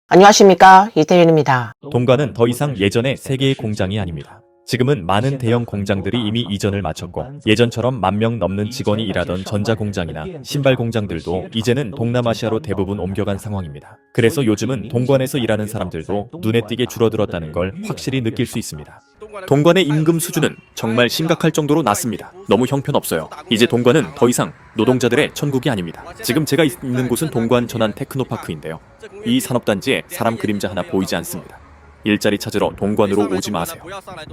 안녕하십니까, 이태윤입니다. 동관은 더 이상 예전의 세 개의 공장이 아닙니다. 지금은 많은 대형 공장들이 이미 이전을 마쳤고 예전처럼 10,000명 넘는 직원이 일하던 전자공장이나 신발 공장들도 이제는 동남아시아로 대부분 옮겨간 상황입니다. 그래서 요즘은 동관에서 일하는 사람들도 눈에 띄게 줄어들었다는 걸 확실히 느낄 수 있습니다. 동관의 임금 수준은 정말 심각할 정도로 낮습니다. 너무 형편없어요. 이제 동관은 더 이상 노동자들의 천국이 아닙니다. 지금 제가 있는 곳은 동관 전환 테크노파크인데요. 이 산업단지에 사람 그림자 하나 보이지 않습니다. 일자리 찾으러 동관으로 오지 마세요.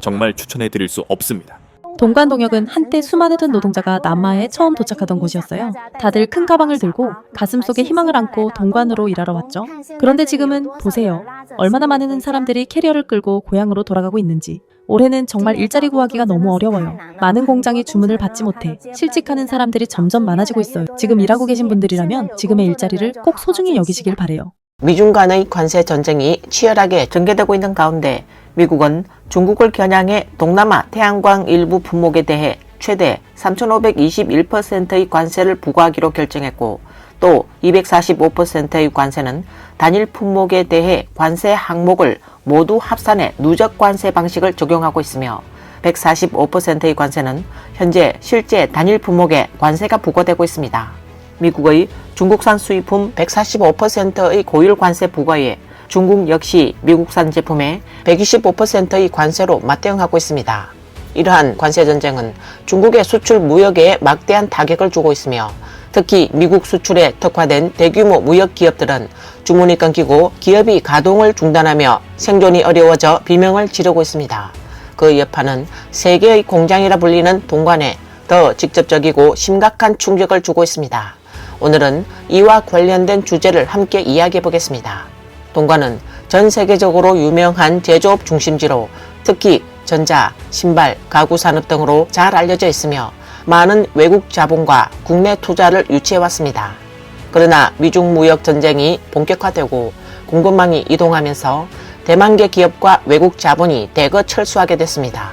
정말 추천해드릴 수 없습니다. 동관동역은 한때 수많은 노동자가 남아에 처음 도착하던 곳이었어요. 다들 큰 가방을 들고 가슴속에 희망을 안고 동관으로 일하러 왔죠. 그런데 지금은 보세요. 얼마나 많은 사람들이 캐리어를 끌고 고향으로 돌아가고 있는지. 올해는 정말 일자리 구하기가 너무 어려워요. 많은 공장이 주문을 받지 못해 실직하는 사람들이 점점 많아지고 있어요. 지금 일하고 계신 분들이라면 지금의 일자리를 꼭 소중히 여기시길 바래요. 미중 간의 관세 전쟁이 치열하게 전개되고 있는 가운데 미국은 중국을 겨냥해 동남아 태양광 일부 품목에 대해 최대 3,521%의 관세를 부과하기로 결정했고 또 245%의 관세는 단일 품목에 대해 관세 항목을 모두 합산해 누적 관세 방식을 적용하고 있으며 145%의 관세는 현재 실제 단일 품목에 관세가 부과되고 있습니다. 미국의 중국산 수입품 145%의 고율 관세 부과에 중국 역시 미국산 제품에 125%의 관세로 맞대응하고 있습니다. 이러한 관세 전쟁은 중국의 수출 무역에 막대한 타격을 주고 있으며 특히 미국 수출에 특화된 대규모 무역 기업들은 주문이 끊기고 기업이 가동을 중단하며 생존이 어려워져 비명을 지르고 있습니다. 그 여파는 세계의 공장이라 불리는 동관에 더 직접적이고 심각한 충격을 주고 있습니다. 오늘은 이와 관련된 주제를 함께 이야기해 보겠습니다. 동관은 전 세계적으로 유명한 제조업 중심지로 특히 전자, 신발, 가구 산업 등으로 잘 알려져 있으며 많은 외국 자본과 국내 투자를 유치해왔습니다. 그러나 미중 무역 전쟁이 본격화되고 공급망이 이동하면서 대만계 기업과 외국 자본이 대거 철수하게 됐습니다.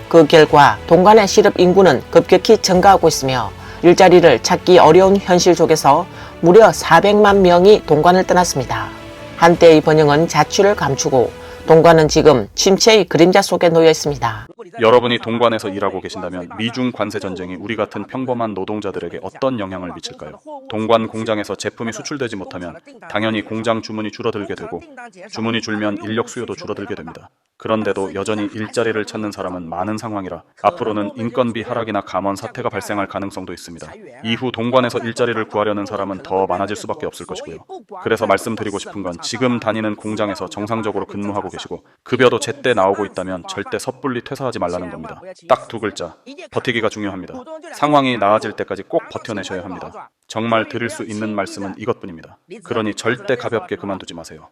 그 결과 동관의 실업 인구는 급격히 증가하고 있으며 일자리를 찾기 어려운 현실 속에서 무려 400만 명이 동관을 떠났습니다. 한때의 번영은 자취를 감추고 동관은 지금 침체의 그림자 속에 놓여 있습니다. 여러분이 동관에서 일하고 계신다면 미중 관세 전쟁이 우리 같은 평범한 노동자들에게 어떤 영향을 미칠까요? 동관 공장에서 제품이 수출되지 못하면 당연히 공장 주문이 줄어들게 되고 주문이 줄면 인력 수요도 줄어들게 됩니다. 그런데도 여전히 일자리를 찾는 사람은 많은 상황이라 앞으로는 인건비 하락이나 감원 사태가 발생할 가능성도 있습니다. 이후 동관에서 일자리를 구하려는 사람은 더 많아질 수밖에 없을 것이고요. 그래서 말씀드리고 싶은 건 지금 다니는 공장에서 정상적으로 근무하고 계시고 급여도 제때 나오고 있다면 절대 섣불리 퇴사하지 말라는 겁니다. 딱 두 글자, 버티기가 중요합니다. 상황이 나아질 때까지 꼭 버텨내셔야 합니다. 정말 드릴 수 있는 말씀은 이것뿐입니다. 그러니 절대 가볍게 그만두지 마세요.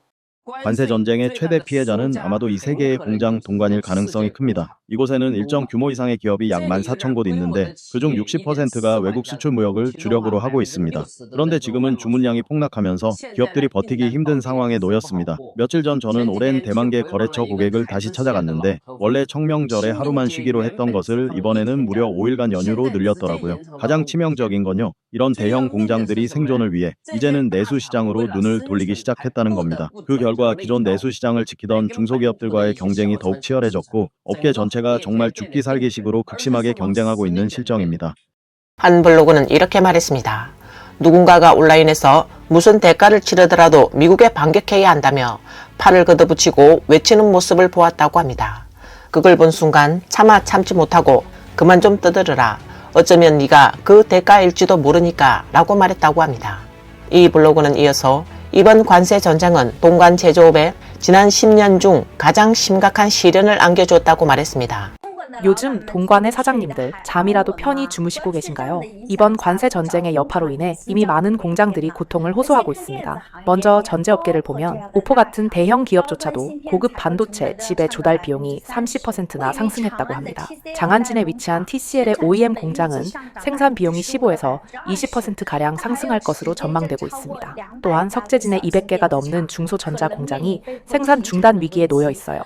관세 전쟁의 최대 피해자는 아마도 이 세 개의 공장 동관일 가능성이 큽니다. 이곳에는 일정 규모 이상의 기업이 약 14,000곳 있는데 그중 60%가 외국 수출 무역을 주력으로 하고 있습니다. 그런데 지금은 주문량이 폭락하면서 기업들이 버티기 힘든 상황에 놓였습니다. 며칠 전 저는 오랜 대만계 거래처 고객을 다시 찾아갔는데 원래 청명절에 하루만 쉬기로 했던 것을 이번에는 무려 5일간 연휴로 늘렸더라고요. 가장 치명적인 건요. 이런 대형 공장들이 생존을 위해 이제는 내수 시장으로 눈을 돌리기 시작했다는 겁니다. 그 결과 기존 내수 시장을 지키던 중소기업들과의 경쟁이 더욱 치열해졌고 업계 전체가 정말 죽기 살기식으로 극심하게 경쟁하고 있는 실정입니다. 한 블로그는 이렇게 말했습니다. 누군가가 온라인에서 무슨 대가를 치르더라도 미국에 반격해야 한다며 팔을 걷어붙이고 외치는 모습을 보았다고 합니다. 그걸 본 순간 차마 참지 못하고 그만 좀 떠들어라. 어쩌면 네가 그 대가일지도 모르니까 라고 말했다고 합니다. 이 블로그는 이어서 이번 관세 전쟁은 동관 제조업에 지난 10년 중 가장 심각한 시련을 안겨주었다고 말했습니다. 요즘 동관의 사장님들 잠이라도 편히 주무시고 계신가요? 이번 관세 전쟁의 여파로 인해 이미 많은 공장들이 고통을 호소하고 있습니다. 먼저 전제업계를 보면 오포 같은 대형 기업조차도 고급 반도체 칩의 조달 비용이 30%나 상승했다고 합니다. 장안진에 위치한 TCL의 OEM 공장은 생산 비용이 15에서 20%가량 상승할 것으로 전망되고 있습니다. 또한 석재진의 200개가 넘는 중소전자 공장이 생산 중단 위기에 놓여 있어요.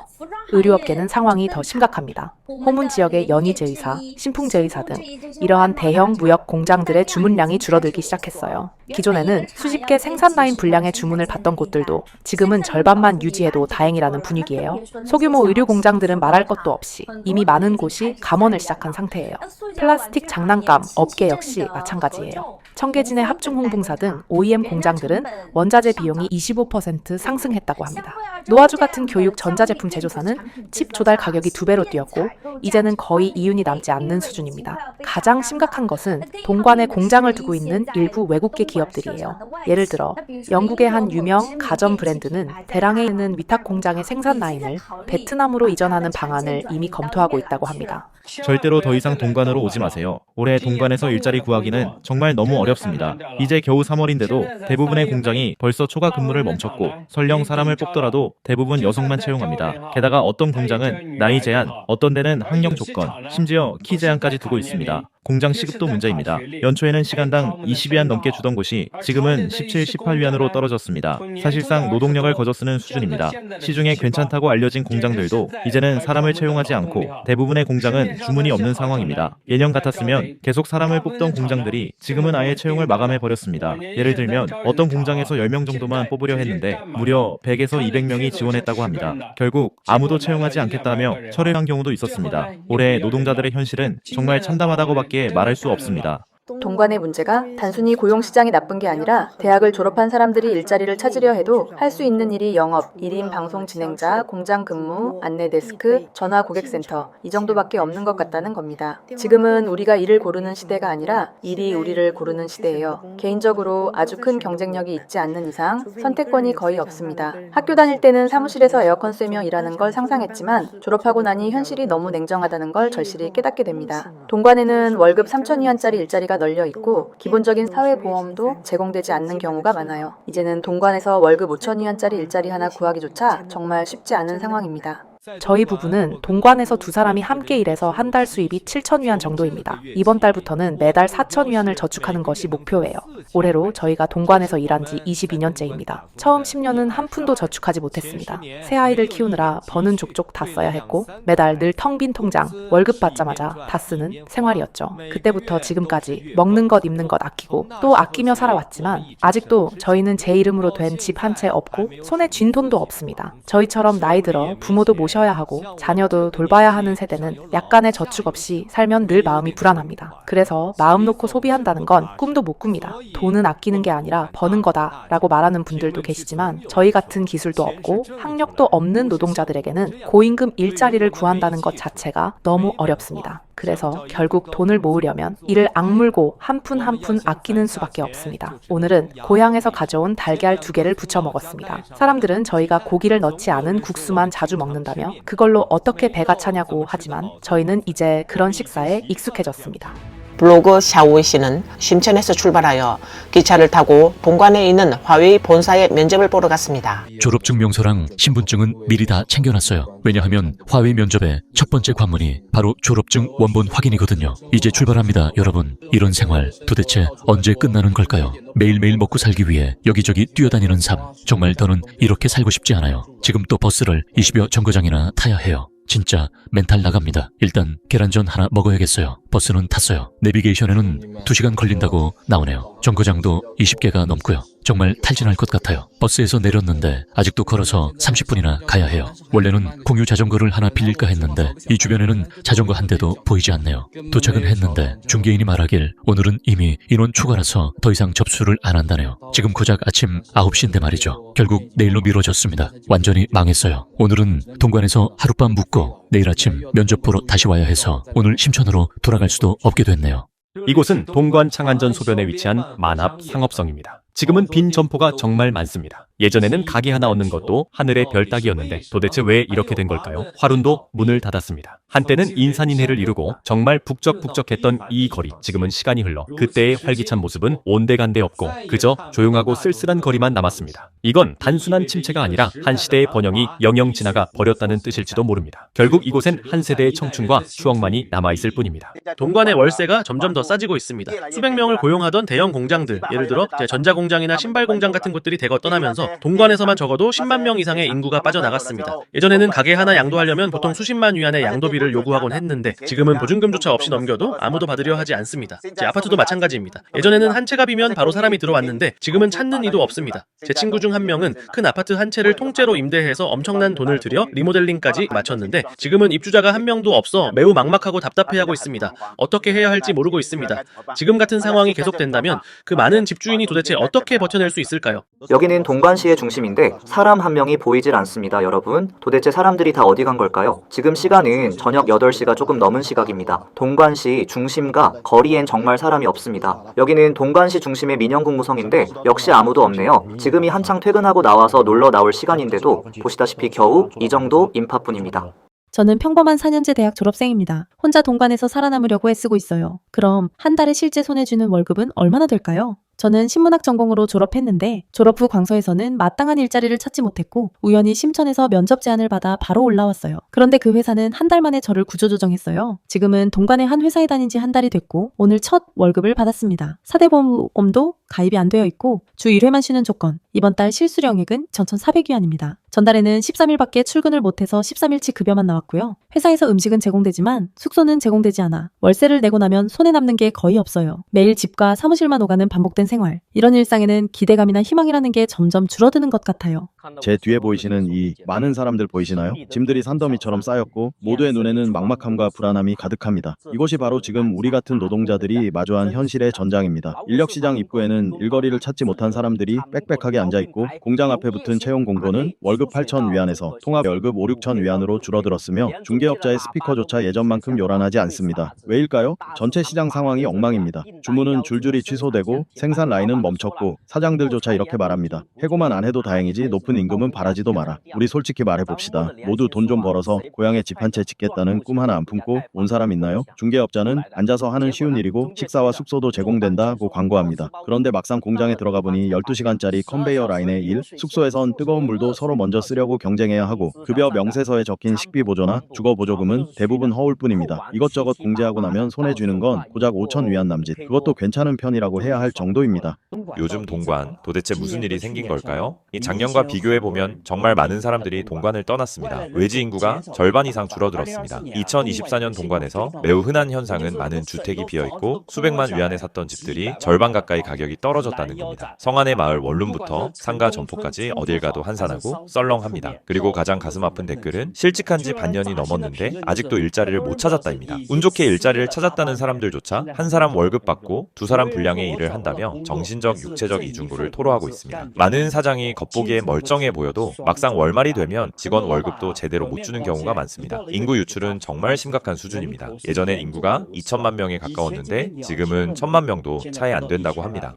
의류업계는 상황이 더 심각합니다. 한문 지역의 연희제의사, 신풍제의사 등 이러한 대형 무역 공장들의 주문량이 줄어들기 시작했어요. 기존에는 수십 개 생산 라인 분량의 주문을 받던 곳들도 지금은 절반만 유지해도 다행이라는 분위기예요. 소규모 의류 공장들은 말할 것도 없이 이미 많은 곳이 감원을 시작한 상태예요. 플라스틱 장난감 업계 역시 마찬가지예요. 청계진의 합중홍봉사 등 OEM 공장들은 원자재 비용이 25% 상승했다고 합니다. 노아주 같은 교육 전자제품 제조사는 칩 조달 가격이 2배로 뛰었고 이제는 거의 이윤이 남지 않는 수준입니다. 가장 심각한 것은 동관에 공장을 두고 있는 일부 외국계 기업들이에요. 예를 들어 영국의 한 유명 가전 브랜드는 대량에 있는 위탁 공장의 생산 라인을 베트남으로 이전하는 방안을 이미 검토하고 있다고 합니다. 절대로 더 이상 동관으로 오지 마세요. 올해 동관에서 일자리 구하기는 정말 너무 어렵습니다. 이제 겨우 3월인데도 대부분의 공장이 벌써 초과 근무를 멈췄고 설령 사람을 뽑더라도 대부분 여성만 채용합니다. 게다가 어떤 공장은 나이 제한, 어떤 데는 학력 조건, 심지어 키 제한까지 두고 있습니다. 공장 시급도 문제입니다. 연초에는 시간당 20위안 넘게 주던 곳이 지금은 17, 18위안으로 떨어졌습니다. 사실상 노동력을 거저 쓰는 수준입니다. 시중에 괜찮다고 알려진 공장들도 이제는 사람을 채용하지 않고 대부분의 공장은 주문이 없는 상황입니다. 예년 같았으면 계속 사람을 뽑던 공장들이 지금은 아예 채용을 마감해버렸습니다. 예를 들면 어떤 공장에서 10명 정도만 뽑으려 했는데 무려 100에서 200명이 지원했다고 합니다. 결국 아무도 채용하지 않겠다며 철회한 경우도 있었습니다. 올해 노동자들의 현실은 정말 참담하다고 밖에 말할 수 없습니다. 동관의 문제가 단순히 고용시장이 나쁜 게 아니라 대학을 졸업한 사람들이 일자리를 찾으려 해도 할 수 있는 일이 영업, 1인 방송 진행자, 공장 근무, 안내 데스크, 전화 고객센터 이 정도밖에 없는 것 같다는 겁니다. 지금은 우리가 일을 고르는 시대가 아니라 일이 우리를 고르는 시대예요. 개인적으로 아주 큰 경쟁력이 있지 않는 이상 선택권이 거의 없습니다. 학교 다닐 때는 사무실에서 에어컨 쐬며 일하는 걸 상상했지만 졸업하고 나니 현실이 너무 냉정하다는 걸 절실히 깨닫게 됩니다. 동관에는 월급 3,000위안짜리 일자리가 널려 있고 기본적인 사회보험도 제공되지 않는 경우가 많아요. 이제는 동관에서 월급 5,000위안짜리 일자리 하나 구하기조차 정말 쉽지 않은 상황입니다. 저희 부부는 동관에서 두 사람이 함께 일해서 한 달 수입이 7,000위안 정도입니다. 이번 달부터는 매달 4,000위안을 저축하는 것이 목표예요. 올해로 저희가 동관에서 일한 지 22년째입니다. 처음 10년은 한 푼도 저축하지 못했습니다. 새 아이를 키우느라 버는 족족 다 써야 했고 매달 늘 텅 빈 통장, 월급 받자마자 다 쓰는 생활이었죠. 그때부터 지금까지 먹는 것 입는 것 아끼고 또 아끼며 살아왔지만 아직도 저희는 제 이름으로 된 집 한 채 없고 손에 쥔 돈도 없습니다. 저희처럼 나이 들어 부모도 모셔야 하고 자녀도 돌봐야 하는 세대는 약간의 저축 없이 살면 늘 마음이 불안합니다. 그래서 마음 놓고 소비한다는 건 꿈도 못 꿉니다. 돈은 아끼는 게 아니라 버는 거다 라고 말하는 분들도 계시지만 저희 같은 기술도 없고 학력도 없는 노동자들에게는 고임금 일자리를 구한다는 것 자체가 너무 어렵습니다. 그래서 결국 돈을 모으려면 이를 악물고 한 푼 한 푼 아끼는 수밖에 없습니다. 오늘은 고향에서 가져온 달걀 2개를 부쳐 먹었습니다. 사람들은 저희가 고기를 넣지 않은 국수만 자주 먹는다며 그걸로 어떻게 배가 차냐고 하지만 저희는 이제 그런 식사에 익숙해졌습니다. 블로그 샤오이 씨는 심천에서 출발하여 기차를 타고 동관에 있는 화웨이 본사에 면접을 보러 갔습니다. 졸업증명서랑 신분증은 미리 다 챙겨놨어요. 왜냐하면 화웨이 면접의 첫 번째 관문이 바로 졸업증 원본 확인이거든요. 이제 출발합니다, 여러분. 이런 생활 도대체 언제 끝나는 걸까요? 매일매일 먹고 살기 위해 여기저기 뛰어다니는 삶. 정말 더는 이렇게 살고 싶지 않아요. 지금 또 버스를 20여 정거장이나 타야 해요. 진짜 멘탈 나갑니다. 일단 계란전 하나 먹어야겠어요. 버스는 탔어요. 내비게이션에는 2시간 걸린다고 나오네요. 정거장도 20개가 넘고요. 정말 탈진할 것 같아요. 버스에서 내렸는데 아직도 걸어서 30분이나 가야 해요. 원래는 공유 자전거를 하나 빌릴까 했는데 이 주변에는 자전거 한 대도 보이지 않네요. 도착은 했는데 중개인이 말하길 오늘은 이미 인원 초과라서 더 이상 접수를 안 한다네요. 지금 고작 아침 9시인데 말이죠. 결국 내일로 미뤄졌습니다. 완전히 망했어요. 오늘은 동관에서 하룻밤 묵고 내일 아침 면접 보러 다시 와야 해서 오늘 심천으로 돌아갈 수도 없게 됐네요. 이곳은 동관 창안전 소변에 위치한 만합 상업성입니다. 지금은 빈 점포가 정말 많습니다. 예전에는 가게 하나 얻는 것도 하늘의 별 따기였는데 도대체 왜 이렇게 된 걸까요? 화룬도 문을 닫았습니다. 한때는 인산인해를 이루고 정말 북적북적했던 이 거리, 지금은 시간이 흘러 그때의 활기찬 모습은 온데간데 없고 그저 조용하고 쓸쓸한 거리만 남았습니다. 이건 단순한 침체가 아니라 한 시대의 번영이 영영 지나가 버렸다는 뜻일지도 모릅니다. 결국 이곳엔 한 세대의 청춘과 추억만이 남아있을 뿐입니다. 동관의 월세가 점점 더 싸지고 있습니다. 수백 명을 고용하던 대형 공장들, 예를 들어 전자공장이나 신발공장 같은 곳들이 대거 떠나면서 인구에서 동관에서만 적어도 10만 명 이상의 인구가 빠져나갔습니다. 예전에는 가게 하나 양도하려면 보통 수십만 위안의 양도비를 요구하곤 했는데 지금은 보증금조차 없이 넘겨도 아무도 받으려 하지 않습니다. 제 아파트도 마찬가지입니다. 예전에는 한 채가 비면 바로 사람이 들어왔는데 지금은 찾는 이도 없습니다. 제 친구 중 한 명은 큰 아파트 한 채를 통째로 임대해서 엄청난 돈을 들여 리모델링까지 마쳤는데 지금은 입주자가 한 명도 없어 매우 막막하고 답답해하고 있습니다. 어떻게 해야 할지 모르고 있습니다. 지금 같은 상황이 계속된다면 그 많은 집주인이 도대체 어떻게 버텨낼 수 있을까요? 여기는 동관시의 중심인데 사람 한 명이 보이질 않습니다, 여러분. 도대체 사람들이 다 어디 간 걸까요? 지금 시간은 저녁 8시가 조금 넘은 시각입니다. 동관시 중심과 거리엔 정말 사람이 없습니다. 여기는 동관시 중심의 민영국무성인데 역시 아무도 없네요. 지금이 한창 퇴근하고 나와서 놀러 나올 시간인데도 보시다시피 겨우 이 정도 인파뿐입니다. 저는 평범한 4년제 대학 졸업생입니다. 혼자 동관에서 살아남으려고 애쓰고 있어요. 그럼 한 달에 실제 손에 주는 월급은 얼마나 될까요? 저는 신문학 전공으로 졸업했는데 졸업 후 광서에서는 마땅한 일자리를 찾지 못했고 우연히 심천에서 면접 제안을 받아 바로 올라왔어요. 그런데 그 회사는 한 달 만에 저를 구조조정했어요. 지금은 동관의 한 회사에 다닌 지 한 달이 됐고 오늘 첫 월급을 받았습니다. 사대보험도 가입이 안 되어 있고 주 1회만 쉬는 조건. 이번 달 실수령액은 2,400위안입니다. 전달에는 13일밖에 출근을 못해서 13일치 급여만 나왔고요. 회사에서 음식은 제공되지만 숙소는 제공되지 않아 월세를 내고 나면 손에 남는 게 거의 없어요. 매일 집과 사무실만 오가는 반복된 생활. 이런 일상에는 기대감이나 희망이라는 게 점점 줄어드는 것 같아요. 제 뒤에 보이시는 이 많은 사람들 보이시나요? 짐들이 산더미처럼 쌓였고 모두의 눈에는 막막함과 불안함이 가득합니다. 이곳이 바로 지금 우리 같은 노동자들이 마주한 현실의 전장입니다. 인력시장 입구에는 일거리를 찾지 못한 사람들이 빽빽하게 앉아있고 공장 앞에 붙은 채용 공고는 월급 8,000위안에서 통합 월급 5, 6,000위안으로 줄어들었으며 중개업자의 스피커조차 예전만큼 요란하지 않습니다. 왜일까요? 전체 시장 상황이 엉망입니다. 주문은 줄줄이 취소되고 생산 라인은 멈췄고 사장들조차 이렇게 말합니다. 해고만 안 해도 다행이지 높은 임금은 바라지도 마라. 우리 솔직히 말해봅시다. 모두 돈 좀 벌어서 고향에 집 한 채 짓겠다는 꿈 하나 안 품고 온 사람 있나요? 중개업자는 앉아서 하는 쉬운 일이고 식사와 숙소도 제공된다고 광고합니다. 그런데 막상 공장에 들어가 보니 12시간짜리 컨베이어 라인의 일, 숙소에선 뜨거운 물도 서로 먼저 쓰려고 경쟁해야 하고 급여 명세서에 적힌 식비 보조나 주거 보조금은 대부분 허울 뿐입니다. 이것저것 공제하고 나면 손에 쥐는 건 고작 5,000위안 남짓. 그것도 괜찮은 편이라고 해야 할 정도입니다. 요즘 동관 도대체 무슨 일이 생긴 걸까요? 이 작년과 비교해보면 정말 많은 사람들이 동관을 떠났습니다. 외지 인구가 절반 이상 줄어들었습니다. 2024년 동관에서 매우 흔한 현상은 많은 주택이 비어있고 수백만 위안에 샀던 집들이 절반 가까이 가격이 떨어졌다는 겁니다. 성안의 마을 원룸부터 상가 점포까지 어딜 가도 한산하고 썰렁합니다. 그리고 가장 가슴 아픈 댓글은 실직한 지 반년이 넘었는데 아직도 일자리를 못 찾았다입니다. 운 좋게 일자리를 찾았다는 사람들조차 한 사람 월급 받고 두 사람 분량의 일을 한다며 정신적, 육체적 이중고를 토로하고 있습니다. 많은 사장이 겉보기에 멀쩡해 보여도 막상 월말이 되면 직원 월급도 제대로 못 주는 경우가 많습니다. 인구 유출은 정말 심각한 수준입니다. 예전엔 인구가 2천만 명에 가까웠는데 지금은 1,000만 명도 차이 안 된다고 합니다.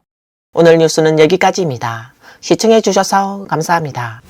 오늘 뉴스는 여기까지입니다. 시청해주셔서 감사합니다.